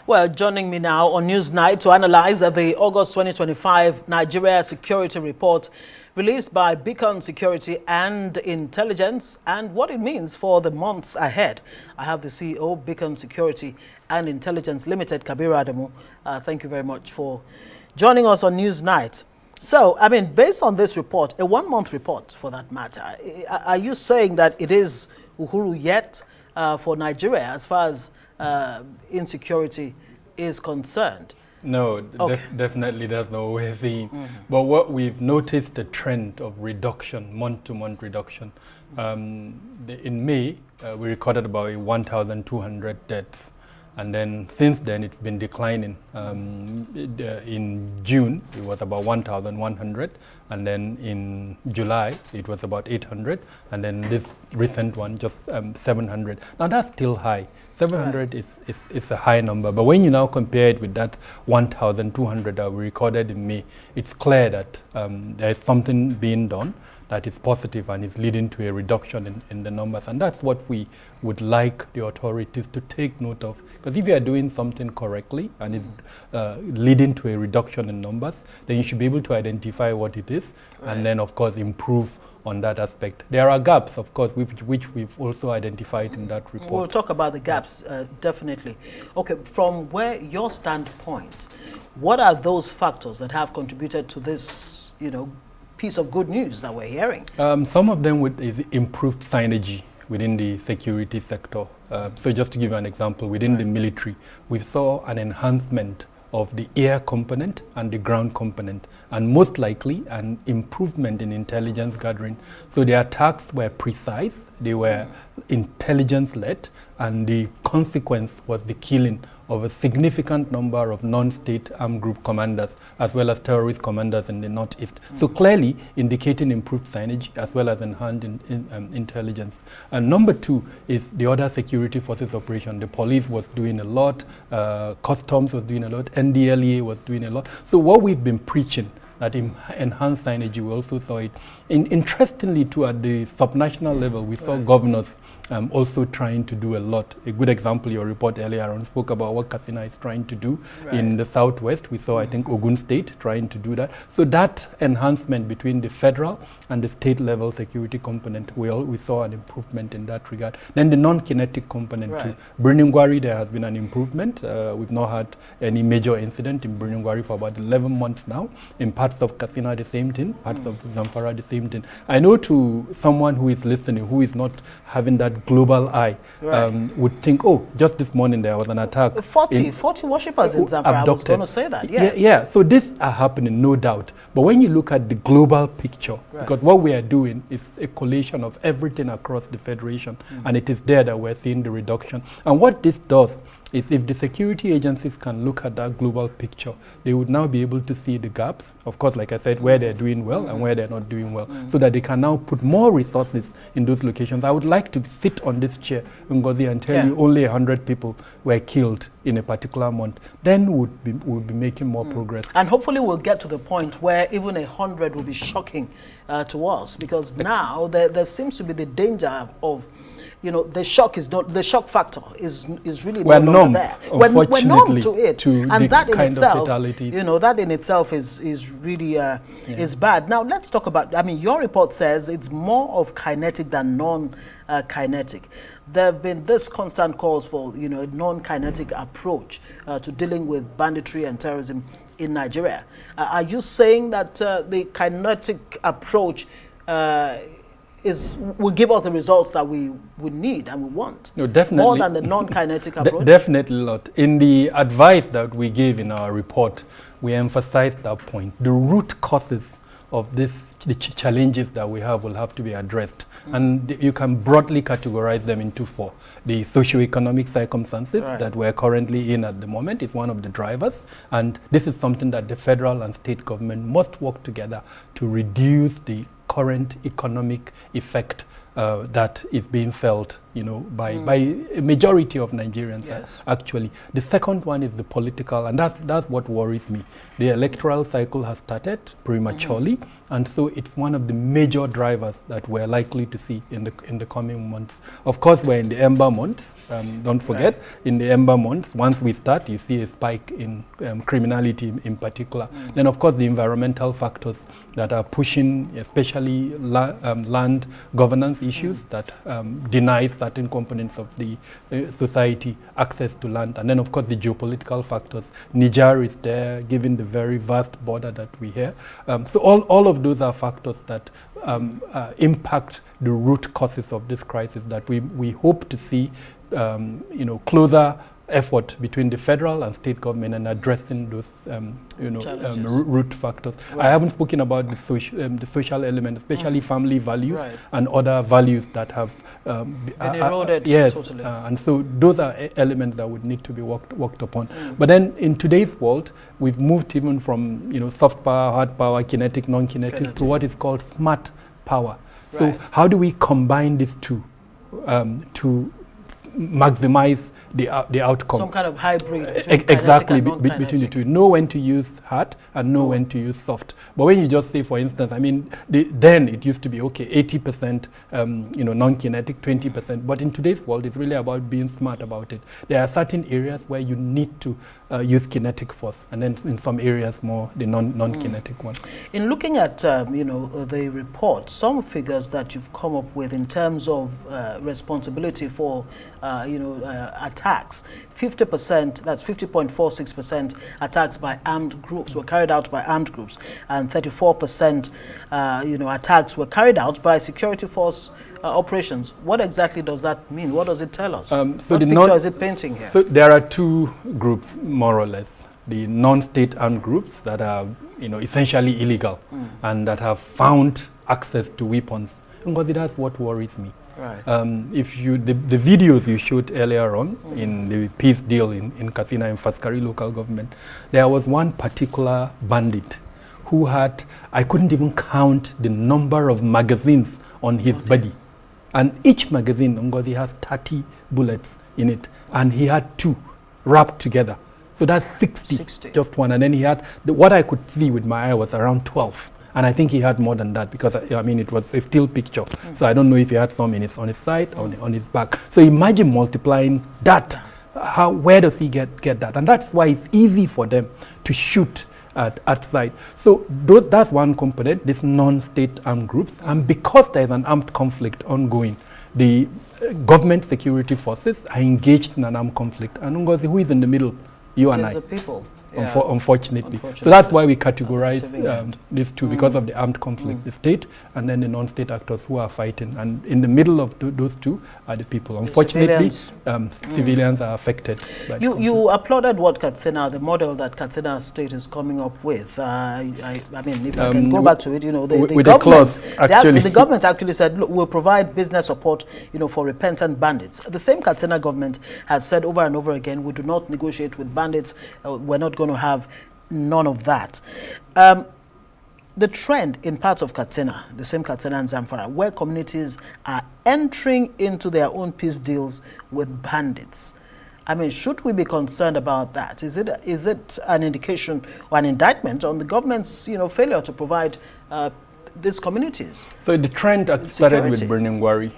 Well, joining me now on Newsnight to analyze the August 2025 Nigeria Security Report released by Beacon Security and Intelligence and what it means for the months ahead. I have the CEO, Beacon Security and Intelligence Limited, Kabir Adamu. Thank you very much for joining us on Newsnight. So, I mean, based on this report, a one-month report for that matter, are you saying that it is Uhuru yet for Nigeria as far as insecurity is concerned? No, okay. Definitely there's no way thing. But what we've noticed a trend of reduction, month-to-month reduction. In May, we recorded about 1,200 deaths. And then since then, it's been declining. In June, it was about 1,100. And then in July, it was about 800. And then this recent one, just 700. Now, that's still high. 700 is a high number. But when you now compare it with that 1,200 that we recorded in May, it's clear that there is something being done that is positive and is leading to a reduction in the numbers. And that's what we would like the authorities to take note of. Because if you are doing something correctly and it's leading to a reduction in numbers, then you should be able to identify what it is and then, of course, improve on that aspect. There are gaps, of course, which we've also identified in that report. We'll talk about the gaps, definitely. Okay, from where your standpoint, what are those factors that have contributed to this, piece of good news that we're hearing? Some of them is improved synergy within the security sector. So just to give you an example, within the military, we saw an enhancement of the air component and the ground component, and most likely an improvement in intelligence gathering. So the attacks were precise, they were intelligence-led, and the consequence was the killing of a significant number of non-state armed group commanders as well as terrorist commanders in the northeast. So clearly indicating improved synergy as well as enhanced intelligence. And number two is the other security forces operation. The police was doing a lot, customs was doing a lot, NDLEA was doing a lot. So what we've been preaching, that enhanced synergy, we also saw it. Interestingly too, at the subnational level, we saw governors also trying to do a lot. A good example, your report earlier on spoke about what Katsina is trying to do in the southwest. We saw, I think, Ogun State trying to do that. So that enhancement between the federal and the state level security component, we saw an improvement in that regard. Then the non-kinetic component too. Birningwari, there has been an improvement. We've not had any major incident in Birningwari for about 11 months now. In parts of Katsina, the same thing. Parts of Zamfara, the same thing. I know to someone who is listening, who is not having that global eye, would think, oh, just this morning there was an attack. 40 worshippers in Zamfara, I was going to say that, yes. Yeah, so these are happening, no doubt. But when you look at the global picture, because what we are doing is a collation of everything across the Federation, and it is there that we're seeing the reduction. And what this does is if the security agencies can look at that global picture, they would now be able to see the gaps, of course, like I said, where they're doing well and where they're not doing well, so that they can now put more resources in those locations. I would like to sit on this chair, Ngozi, and tell you only 100 people were killed in a particular month. Then we'll be making more progress. And hopefully we'll get to the point where even 100 will be shocking to us, because now there seems to be the danger of the shock factor is really we're no numb, there. We're numb to it, and that in itself, that in itself is really is bad. Now let's talk about. I mean, your report says it's more of kinetic than non-kinetic. There have been this constant calls for a non-kinetic approach to dealing with banditry and terrorism in Nigeria. Are you saying that the kinetic approach will give us the results that we would need and we want? No, definitely. More than the non-kinetic approach? Definitely not. In the advice that we gave in our report, we emphasized that point. The root causes of the challenges that we have will have to be addressed. And you can broadly categorize them into four. The socioeconomic circumstances that we're currently in at the moment is one of the drivers. And this is something that the federal and state government must work together to reduce the current economic effect that is being felt, by a majority of Nigerians. Yes. Actually, the second one is the political, and that's what worries me. The electoral cycle has started prematurely, and so it's one of the major drivers that we're likely to see in the coming months. Of course, we're in the Ember months. Don't forget, in the Ember months, once we start, you see a spike in criminality in particular. Then, of course, the environmental factors that are pushing, especially land governance issues that deny certain components of the society access to land. And then, of course, the geopolitical factors. Niger is there, given the very vast border that we have. So all of those are factors that impact the root causes of this crisis that we hope to see closer effort between the federal and state government in addressing those root factors. Right. I haven't spoken about the social element, especially family values and other values that have been eroded. Yes, totally. And so those are elements that would need to be worked upon. But then in today's world, we've moved even from soft power, hard power, kinetic, non-kinetic to what is called smart power. So how do we combine these two to maximize the outcome? Some kind of hybrid exactly between the two. Know when to use hard and know when to use soft. But when you just say, for instance, then it used to be 80% non-kinetic, 20%. But in today's world, it's really about being smart about it. There are certain areas where you need to use kinetic force, and then in some areas more the non-kinetic one. In looking at the report, some figures that you've come up with in terms of responsibility for attacks, 50%, that's 50.46% attacks by armed groups were carried out by armed groups, and 34% attacks were carried out by security force operations. What exactly does that mean? What does it tell us? So what picture is it painting here? So there are two groups, more or less. The non-state armed groups that are essentially illegal and that have found access to weapons. And that's what worries me. Right. If the videos you showed earlier on in the peace deal in Katsina and Faskari local government, there was one particular bandit who had, I couldn't even count the number of magazines on his body. And each magazine, Ngozi, has 30 bullets in it. And he had 2 wrapped together. So that's 60. Just one. And then he had, what I could see with my eye was around 12. And I think he had more than that because, it was a still picture. So I don't know if he had some on his side or on his back. So imagine multiplying that. Where does he get that? And that's why it's easy for them to shoot at sight. So that's one component, this non-state armed groups. And because there's an armed conflict ongoing, the government security forces are engaged in an armed conflict. And Ngozi, who is in the middle? You and I. The people. Unfortunately. So that's why we categorize these two, because of the armed conflict, the state and then the non-state actors who are fighting. And in the middle of those two are the people. Unfortunately, civilians are affected. By you applauded what Katsina, the model that Katsina state is coming up with. If I can go back to it, the government actually said, look, we'll provide business support, for repentant bandits. The same Katsina government has said over and over again, we do not negotiate with bandits. We're not going to have none of that. The trend in parts of Katsina, the same Katsina and Zamfara, where communities are entering into their own peace deals with bandits. Should we be concerned about that? Is it an indication or an indictment on the government's failure to provide these communities? So the trend that started with Birningwari,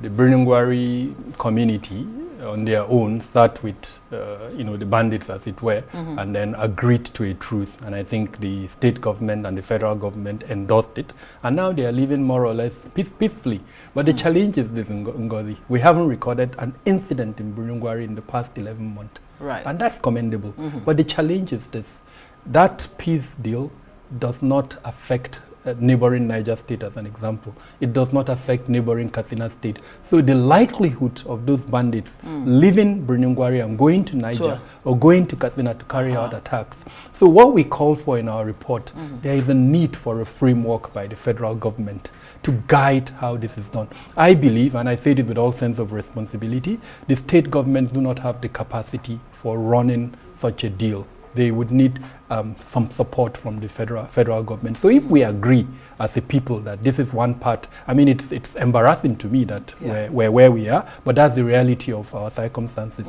the Birningwari community on their own start with the bandits, as it were, and then agreed to a truce. And I think the state government and the federal government endorsed it. And now they are living more or less peacefully. But the challenge is this, Ngozi. We haven't recorded an incident in Birningwari in the past 11 months. Right. And that's commendable. But the challenge is this. That peace deal does not affect neighboring Niger State, as an example. It does not affect neighboring Katsina State. So the likelihood of those bandits leaving Birningwari and going to Niger or going to Katsina to carry out attacks. So what we call for in our report, there is a need for a framework by the federal government to guide how this is done. I believe, and I say this with all sense of responsibility, the state governments do not have the capacity for running such a deal they would need some support from the federal government. So if we agree as a people that this is one part, I mean, it's embarrassing to me that we're where we are, but that's the reality of our circumstances.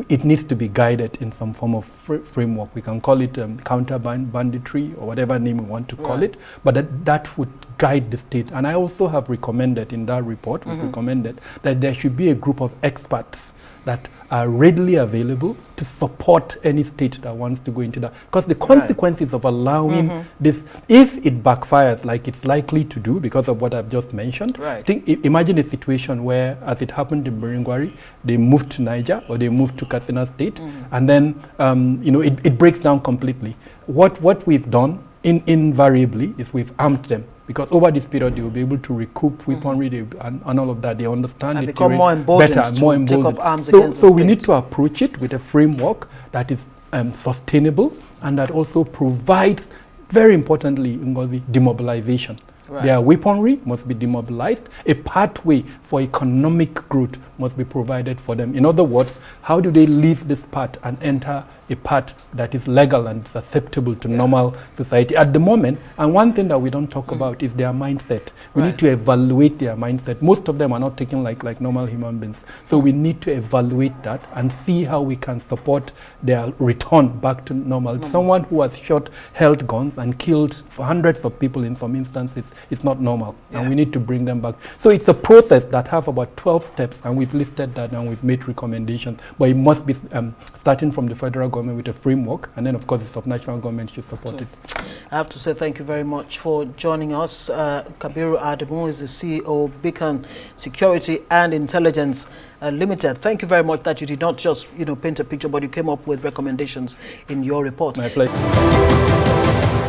It needs to be guided in some form of framework. We can call it counter banditry or whatever name we want to call it, but that would guide the state. And I also have recommended in that report, we recommended that there should be a group of experts that are readily available to support any state that wants to go into that. Because the consequences of allowing this, if it backfires like it's likely to do because of what I've just mentioned, imagine a situation where, as it happened in Biringwari, they moved to Niger or they moved to Katsina State, and then it breaks down completely. What we've done invariably is we've armed them, because over this period they will be able to recoup weaponry and all of that. They understand and the become terrain more emboldened better, more to emboldened. take up arms against the So we state. need to approach it with a framework that is sustainable and that also provides, very importantly, the demobilization. Their weaponry must be demobilized. A pathway for economic growth must be provided for them. In other words, how do they leave this path and enter a path that is legal and acceptable to normal society at the moment? And one thing that we don't talk about is their mindset. We need to evaluate their mindset. Most of them are not taken like normal human beings. So we need to evaluate that and see how we can support their return back to normal. Someone who has held guns and killed hundreds of people in some instances, it's not normal. And we need to bring them back. So it's a process that have about 12 steps, and we've listed that and we've made recommendations. But it must be starting from the federal government with a framework, and then of course the subnational government should support it. I have to say thank you very much for joining us. Kabiru Adamu is the CEO of Beacon Security and Intelligence Limited. Thank you very much that you did not just paint a picture, but you came up with recommendations in your report. My pleasure.